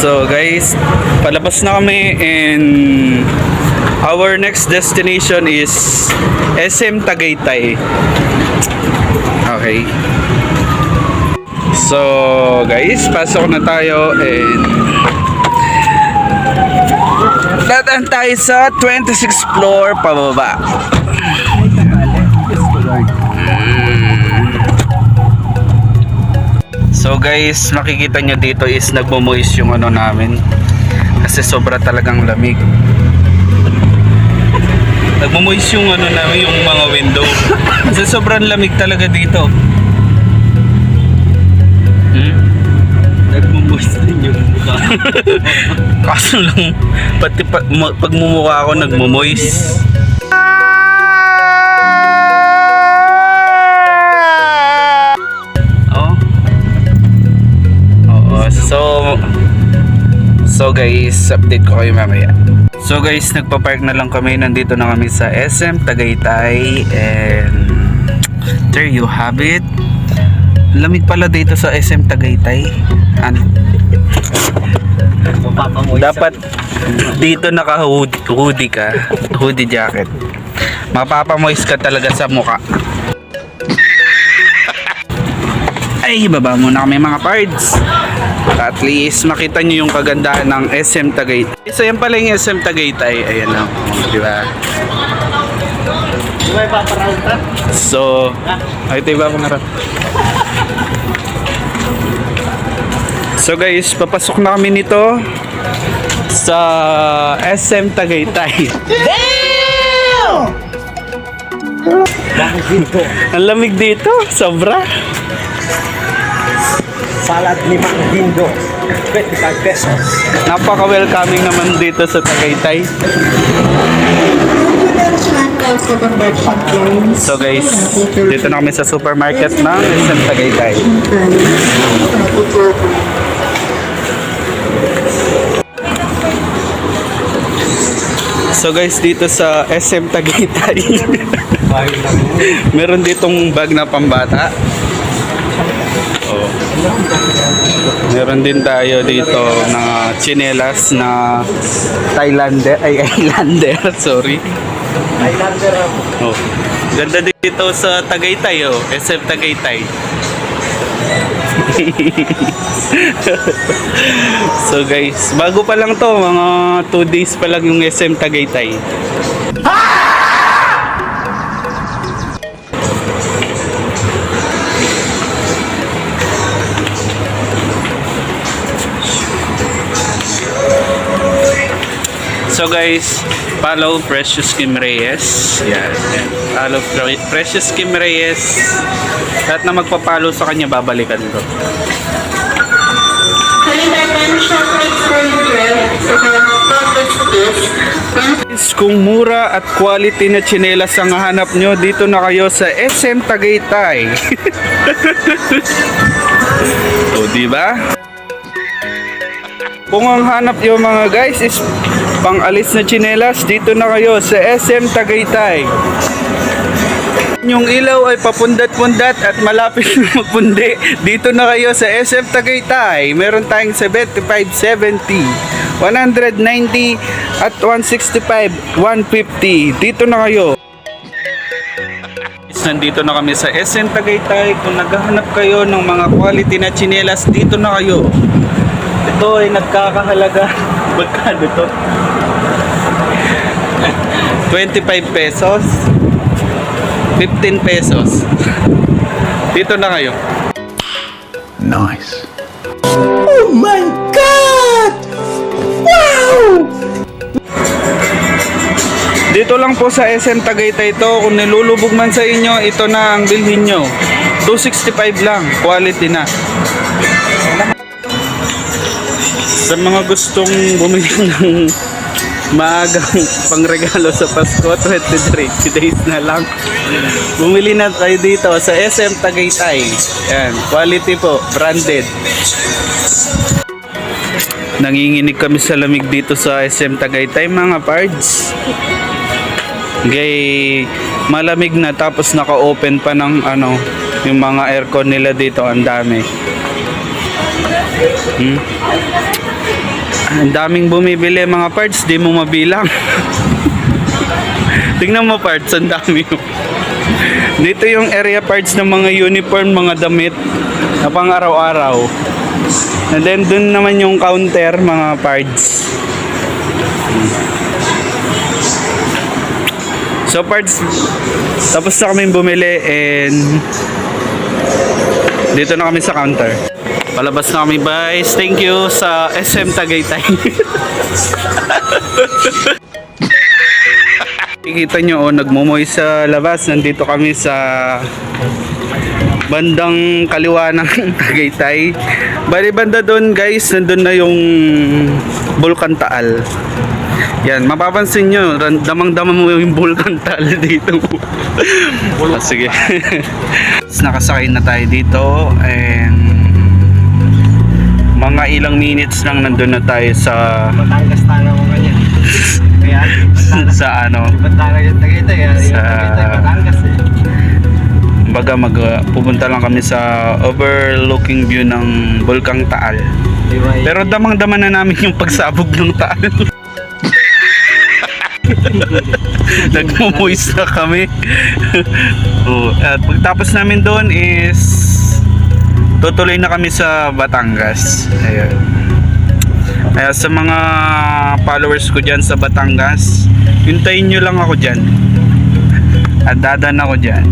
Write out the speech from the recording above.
So guys, palabas na kami and our next destination is SM Tagaytay. Okay. So guys, pasok na tayo and dadaan tayo sa 26th floor pababa. So guys, makikita nyo dito is nagmo-moist yung ano namin kasi sobra talagang lamig. Nagmo-moist yung ano namin, yung mga window kasi sobrang lamig talaga dito. Nagmo-moist din yung mukha. Kaso lang pati pag mumukha ako nagmo-moist. So guys, update ko kayo mamaya. So guys, nagpa-park na lang kami. Nandito na kami sa SM Tagaytay and there you have it. Lamig pala dito sa SM Tagaytay. Ano? Dapat dito naka-hoodie ka, hoodie jacket. Mapapamoist ka talaga sa mukha. Ay, baba muna kami mga pards. At least makita nyo yung kagandahan ng SM Tagaytay. So yan pala yung SM Tagaytay. Ayan lang, di ba? So, ay ito iba pangarap. So guys, papasok na kami nito sa SM Tagaytay. Damn! Ang lamig dito, sobra. Salad 5 dindo, 25 pesos. Napaka-welcoming naman dito sa Tagaytay. So guys, dito na kami sa supermarket ng SM Tagaytay. So guys, dito sa SM Tagaytay meron ditong bag na pambata. Oh. Meron din tayo dito na tsinelas na Islander, sorry. Islander ako. Oh. Ganda dito sa Tagaytay, oh. SM Tagaytay. So guys, bago pa lang to, mga 2 days pa lang yung SM Tagaytay. So guys, follow Precious Kim Reyes. Yan. Follow Precious Kim Reyes. Lahat na magpa-follow sa kanya, babalikan ko. Kung mura at quality na tsinelas ang hanap nyo, dito na kayo sa SM Tagaytay. O, diba? Kung ang hanap nyo mga guys is pang-alis na tsinelas, dito na kayo sa SM Tagaytay. Yung ilaw ay papundat-pundat at malapit na magpundi. Dito na kayo sa SM Tagaytay. Meron tayong 75, 70, 190 at 165, 150. Dito na kayo. Nandito na kami sa SM Tagaytay. Kung naghahanap kayo ng mga quality na tsinelas, dito na kayo. Ito ay nagkakahalaga. Magkano to? 25 pesos. 15 pesos. Dito na kayo. Nice. Oh my God! Wow! Dito lang po sa SM Tagaytay to. Kung nilulubog man sa inyo, ito na ang bilhin nyo. 265 lang. Quality na. Sa mga gustong bumili ng maagang pangregalo sa Pasko, 23 days na lang. Bumili na tayo dito sa SM Tagaytay. Yan, quality po, branded. Nanginginig kami sa lamig dito sa SM Tagaytay mga pards. Gay malamig na tapos naka-open pa ng ano, yung mga aircon nila dito, ang dami. Ang daming bumibili mga parts, di mo mabilang. Tingnan mo parts, ang dami. Dito yung area parts ng mga uniform, mga damit na pang araw-araw. And then dun naman yung counter, mga parts. So parts, tapos na kami bumili and dito na kami sa counter. Palabas na kami guys. Thank you sa SM Tagaytay. Kikita nyo, nagmumoy sa labas. Nandito kami sa bandang kaliwa ng Tagaytay. Bali banda doon guys, nandun na yung Bulkan Taal. Yan, mapapansin nyo, damang-dama mo yung Bulkan Taal dito. Sige. Nakasakay na tayo dito and mga ilang minutes lang nandun na tayo sa Batangas tanaw ko ganyan. Kaya, sa ano, Batangas yung Tagaytay. Batangas eh. baga pupunta lang kami sa overlooking view ng Bulkang Taal. Pero damang-dama na namin yung pagsabog ng Taal. Nagmumuis na kami. At pagtapos namin doon is tutuloy na kami sa Batangas. Ayun. Kaya sa mga followers ko dyan sa Batangas, hintayin nyo lang ako dyan. At dadan ako dyan.